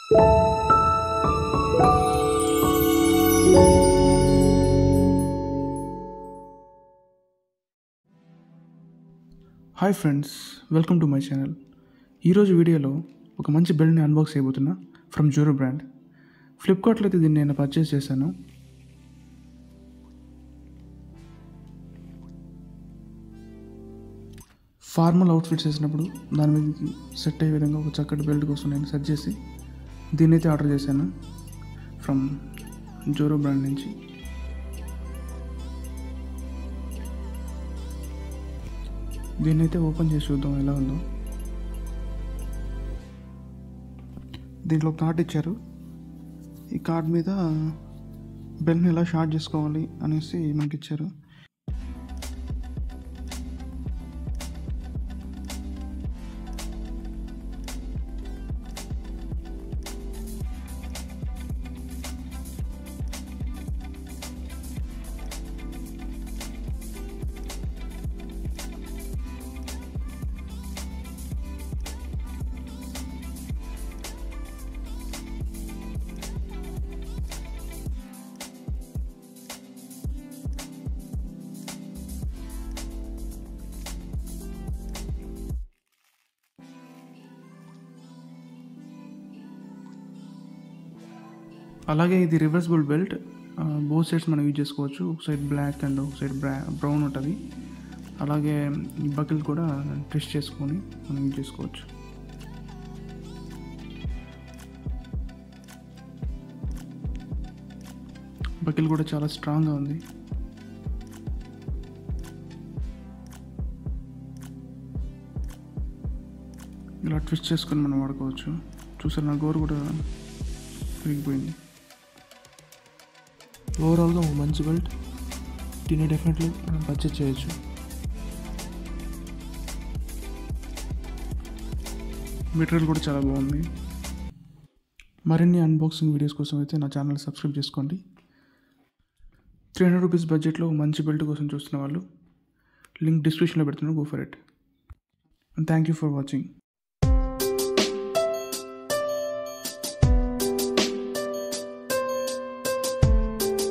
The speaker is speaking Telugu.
Hi friends, welcome to my channel. ఈరోజు వీడియోలో ఒక మంచి బెల్ట్ని అన్బాక్స్ చేయబోతున్నా ఫ్రమ్ జోరో బ్రాండ్. ఫ్లిప్కార్ట్లో అయితే దీన్ని నేను పర్చేస్ చేశాను. ఫార్మల్ అవుట్ఫిట్స్ వేసినప్పుడు దాని మీదకి సెట్ అయ్యే విధంగా ఒక చక్కటి బెల్ట్ కోసం నేను సెర్చ్ చేసి దీన్ని అయితే ఆర్డర్ చేశాను ఫ్రమ్ జోరో బ్రాండ్ నుంచి. దీన్ని అయితే ఓపెన్ చేసి చూద్దాం ఎలా ఉందో. దీంట్లో కార్డ్ ఇచ్చారు. ఈ కార్డ్ మీద బెల్ట్ని ఎలా షార్ట్ చేసుకోవాలి అనేసి మనకి ఇచ్చారు. అలాగే ఇది రివర్సిబుల్ బెల్ట్. బోత్ సైడ్స్ మనం యూజ్ చేసుకోవచ్చు. ఒక సైడ్ బ్లాక్ అండ్ ఒక సైడ్ బ్రౌన్ ఉంటుంది. అలాగే ఈ బకిల్ కూడా ట్విస్ట్ చేసుకొని మనం యూజ్ చేసుకోవచ్చు. బకిల్ కూడా చాలా స్ట్రాంగ్గా ఉంది. ఇలా ట్విస్ట్ చేసుకొని మనం వాడుకోవచ్చు. చూసారు, నా గోరు కూడా విరిగిపోయింది. ఓవరాల్గా ఒక మంచి బెల్ట్. దీన్ని డెఫినెట్లీ మనం పర్చేస్ చేయొచ్చు. మెటీరియల్ కూడా చాలా బాగుంది. మరిన్ని అన్బాక్సింగ్ వీడియోస్ కోసం అయితే నా ఛానల్ సబ్స్క్రైబ్ చేసుకోండి. 300 రూపీస్ బడ్జెట్లో మంచి బెల్ట్ కోసం చూస్తున్న వాళ్ళు లింక్ డిస్క్రిప్షన్లో పెడుతున్నాను. Go for it. And thank you for watching.